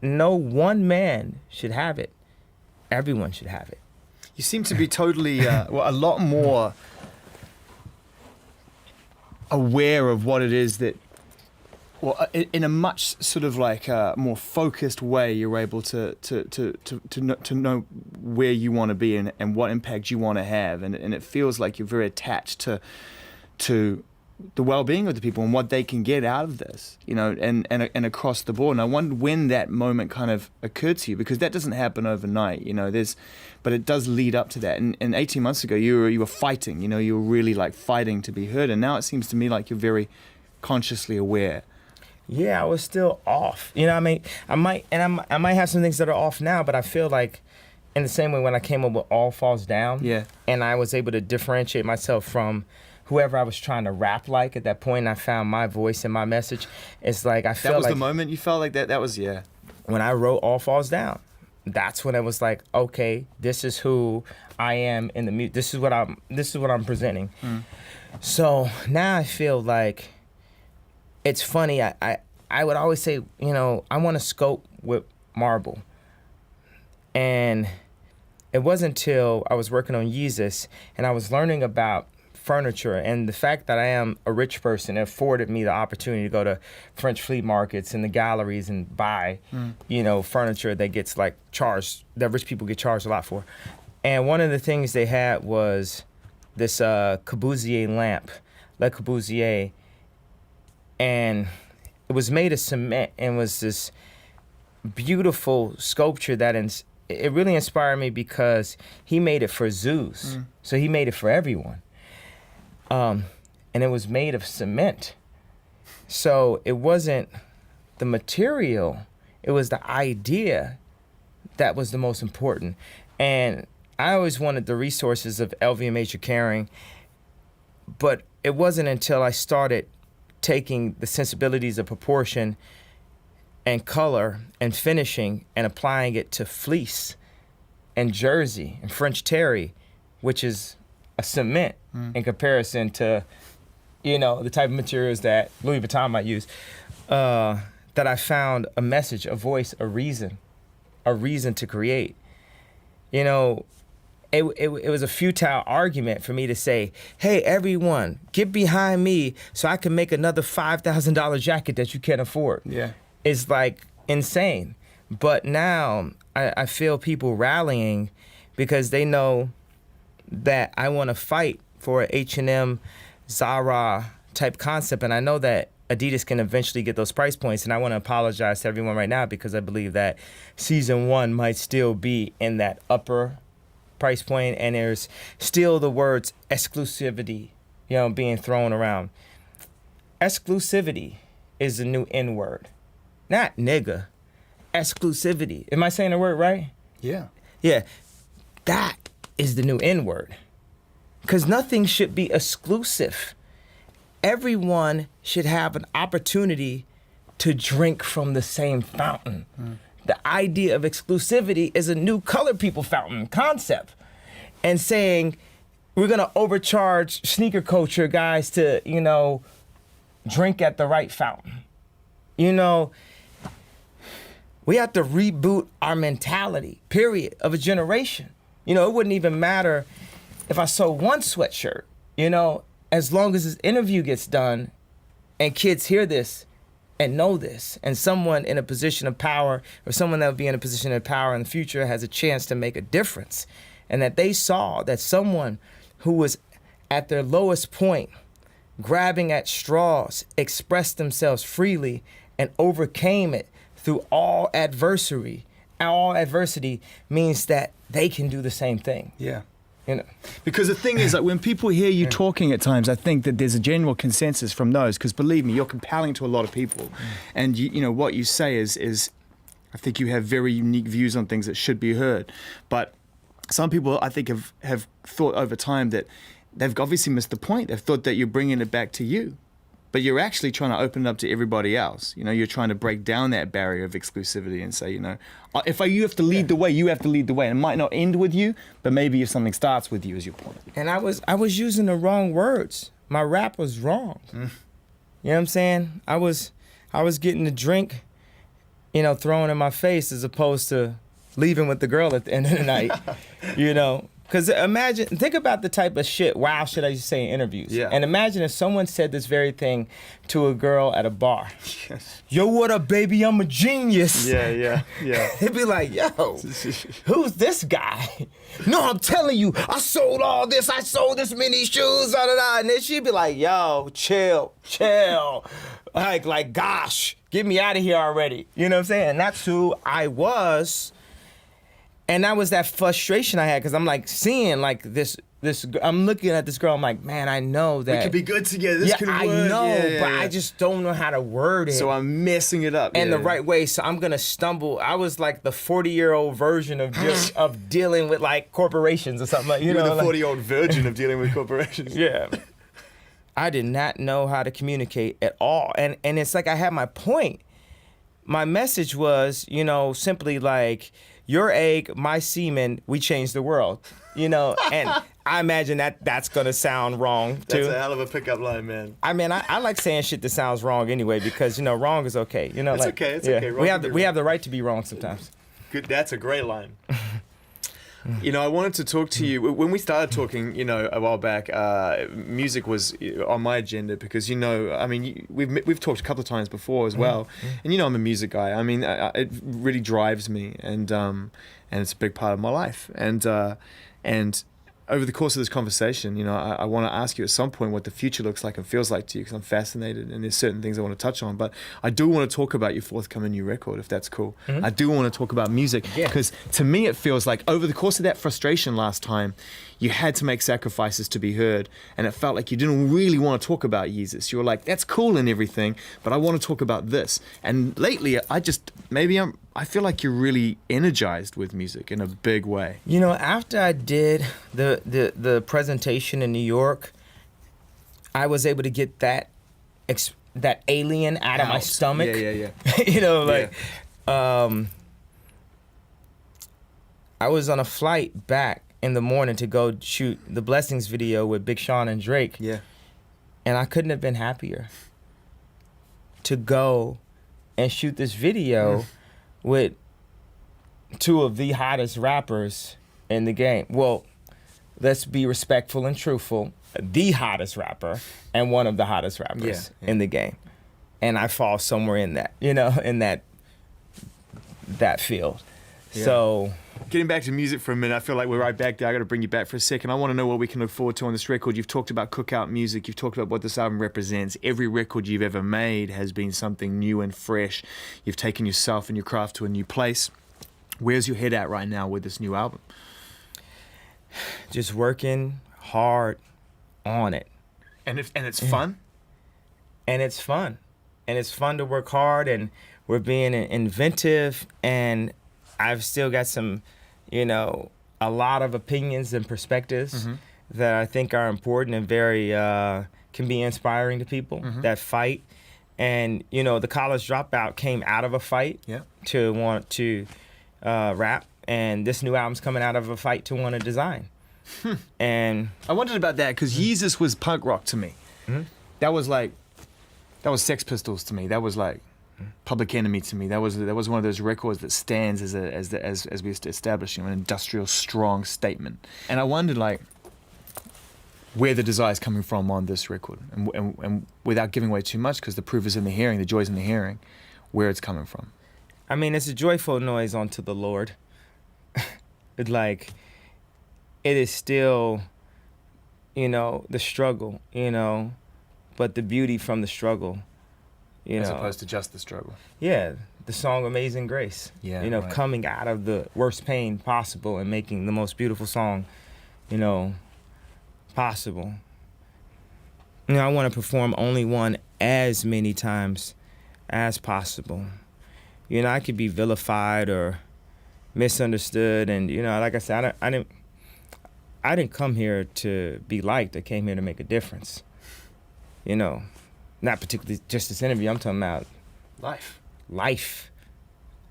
no one man should have it. Everyone should have it. You seem to be totally, a lot more aware of what it is that, in a much sort of like more focused way, you're able to know where you want to be and what impact you want to have, and it feels like you're very attached to the well-being of the people and what they can get out of this, and across the board. And I wonder when that moment kind of occurred to you, because that doesn't happen overnight, but it does lead up to that. And 18 months ago, you were fighting, you were really like fighting to be heard. And now it seems to me like you're very consciously aware. Yeah, I was still off. I might have some things that are off now, but I feel like in the same way when I came up with All Falls Down, and I was able to differentiate myself from whoever I was trying to rap like at that point, and I found my voice and my message. It's like I felt like... That was the moment you felt like that? That was, yeah. When I wrote All Falls Down, that's when it was like, okay, this is who I am in the music. This is what I'm presenting. So now I feel like it's funny. I would always say, I want to scope with marble. And it wasn't until I was working on Yeezus and I was learning about furniture, and the fact that I am a rich person afforded me the opportunity to go to French flea markets and the galleries and buy, furniture that gets like charged, that rich people get charged a lot for. And one of the things they had was this Corbusier lamp, Le Corbusier, and it was made of cement and was this beautiful sculpture that it really inspired me because he made it for zoos. So he made it for everyone. And it was made of cement. So it wasn't the material, it was the idea that was the most important. And I always wanted the resources of LVMH or Kering, but it wasn't until I started taking the sensibilities of proportion and color and finishing and applying it to fleece and jersey and French terry, which is a cement in comparison to, the type of materials that Louis Vuitton might use, that I found a message, a voice, a reason to create. It was a futile argument for me to say, hey, everyone, get behind me so I can make another $5,000 jacket that you can't afford. Yeah. It's like insane. But now I feel people rallying because they know that I want to fight for an H&M, Zara type concept. And I know that Adidas can eventually get those price points. And I want to apologize to everyone right now because I believe that season 1 might still be in that upper price point, and there's still the words exclusivity, being thrown around. Exclusivity is the new N word, not nigga. Exclusivity. Am I saying the word right? Yeah. Yeah. That is the new N word. Because nothing should be exclusive. Everyone should have an opportunity to drink from the same fountain. The idea of exclusivity is a new colored people fountain concept. And saying we're going to overcharge sneaker culture guys to, drink at the right fountain. We have to reboot our mentality, period, of a generation. It wouldn't even matter if I sold one sweatshirt, as long as this interview gets done and kids hear this and know this, and someone in a position of power or someone that will be in a position of power in the future has a chance to make a difference, and that they saw that someone who was at their lowest point, grabbing at straws, expressed themselves freely and overcame it through all adversity. All adversity means that they can do the same thing. Yeah. Because the thing is, like, when people hear you talking at times, I think that there's a general consensus from those, because believe me, you're compelling to a lot of people. And what you say is I think you have very unique views on things that should be heard. But some people, I think, have thought over time that they've obviously missed the point. They've thought that you're bringing it back to you. But you're actually trying to open it up to everybody else. You're trying to break down that barrier of exclusivity and say, if you have to lead the way, you have to lead the way. And it might not end with you, but maybe if something starts with you, is your point. And I was using the wrong words. My rap was wrong. You know what I'm saying? I was getting the drink you know, thrown in my face as opposed to leaving with the girl at the end of the night, you know? Because think about the type of shit, wow, shit I used to say in interviews. Yeah. And imagine if someone said this very thing to a girl at a bar. Yes. Yo, what up, baby? I'm a genius. Yeah. It'd be like, yo, who's this guy? No, I'm telling you, I sold all this. I sold this many shoes, da da da. And then she'd be like, yo, chill. Like, gosh, get me out of here already. You know what I'm saying? And that's who I was. And that was that frustration I had because I'm like seeing like this. I'm looking at this girl. I'm like, man, I know that We could be good together. This could work. I know, but Yeah. I just don't know how to word it. So I'm messing it up. And the right way, so I'm gonna stumble. I was like the 40-year-old version of of dealing with like corporations or something like You're know. the 40-year-old virgin of dealing with corporations. Yeah. I did not know how to communicate at all, and it's like I had my point. My message was, you know, simply like your egg, my semen, we change the world, you know, and I imagine that's gonna sound wrong too. That's a hell of a pickup line, man. I mean, I like saying shit that sounds wrong anyway because you know wrong is okay. You know, It's like, okay. It's okay. Wrong We have the right to be wrong sometimes. Good. That's a great line. You know, I wanted to talk to you when we started talking. You know, a while back, music was on my agenda because you know, I mean, we've talked a couple of times before as well, and you know, I'm a music guy. I mean, it really drives me, and it's a big part of my life, and over the course of this conversation, you know, I want to ask you at some point what the future looks like and feels like to you because I'm fascinated and there's certain things I want to touch on. But I do want to talk about your forthcoming new record, if that's cool. I do want to talk about music because to me it feels like over the course of that frustration last time, you had to make sacrifices to be heard, and it felt like you didn't really want to talk about Yeezus. You were like, that's cool and everything, but I want to talk about this. And lately, I feel like you're really energized with music in a big way. You know, after I did the presentation in New York, I was able to get that alien out of my stomach. Yeah. You know, like, I was on a flight back in the morning to go shoot the Blessings video with Big Sean and Drake. Yeah. And I couldn't have been happier to go and shoot this video with two of the hottest rappers in the game. Well, let's be respectful and truthful. The hottest rapper and one of the hottest rappers in the game. And I fall somewhere in that, you know, in that field. Yeah. So getting back to music for a minute, I feel like we're right back there. I got to bring you back for a second. I want to know what we can look forward to on this record. You've talked about cookout music. You've talked about what this album represents. Every record you've ever made has been something new and fresh. You've taken yourself and your craft to a new place. Where's your head at right now with this new album? Just working hard on it. And it's fun? And it's fun. And it's fun to work hard, and we're being inventive, and I've still got some, you know, a lot of opinions and perspectives that I think are important and very can be inspiring to people that fight. And, you know, the College Dropout came out of a fight to want to rap, and this new album's coming out of a fight to want to design. And I wondered about that because Yeezus was punk rock to me. That was Sex Pistols to me. That was like Public Enemy to me. That was one of those records that stands as we established, you know, an industrial strong statement. And I wondered like where the desire is coming from on this record, and without giving away too much, because the proof is in the hearing, the joy's in the hearing, where it's coming from. I mean, it's a joyful noise unto the Lord. It's like it is still, you know, the struggle, you know, but the beauty from the struggle. As opposed to just the struggle. Yeah, the song Amazing Grace. Yeah, you know, right. Coming out of the worst pain possible and making the most beautiful song, you know, possible. You know, I want to perform only one as many times as possible. You know, I could be vilified or misunderstood, and you know, like I said, I didn't come here to be liked. I came here to make a difference. You know. Not particularly just this interview, I'm talking about life.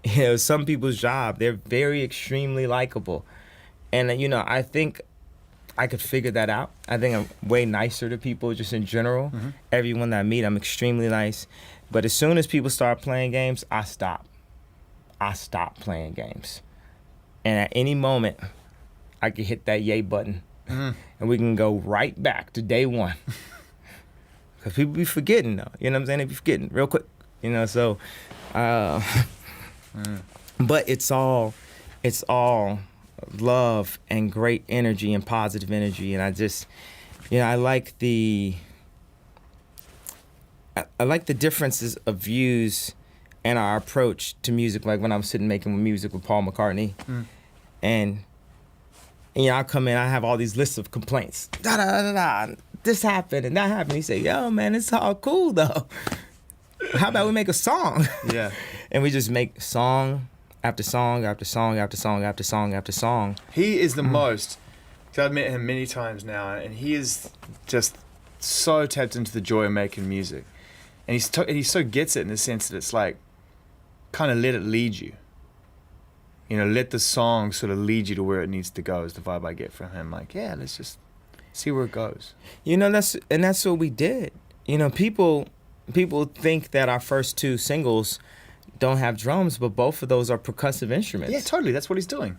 You know, some people's job, they're very extremely likable. And, you know, I think I could figure that out. I think I'm way nicer to people just in general. Everyone that I meet, I'm extremely nice. But as soon as people start playing games, I stop. I stop playing games. And at any moment, I can hit that yay button, and we can go right back to day one. Because people be forgetting, though. You know what I'm saying? They be forgetting real quick. You know, so, but it's all love and great energy and positive energy. And I just, I like the differences of views and our approach to music. Like when I was sitting making music with Paul McCartney, and I come in, I have all these lists of complaints. Da da da da. This happened and that happened. He said, "Yo, man, it's all cool though. How about we make a song?" Yeah. And we just make song after song after song after song after song after song. He is the most. Cause I've met him many times now, and he is just so tapped into the joy of making music, and he so gets it in the sense that it's like, kind of let it lead you. Let the song sort of lead you to where it needs to go. Is the vibe I get from him. Like, yeah, let's just see where it goes. That's what we did. People think that our first 2 singles don't have drums, but both of those are percussive instruments. Yeah, totally. That's what he's doing.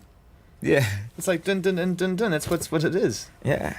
Yeah. It's like dun dun dun dun dun. That's what it is. Yeah.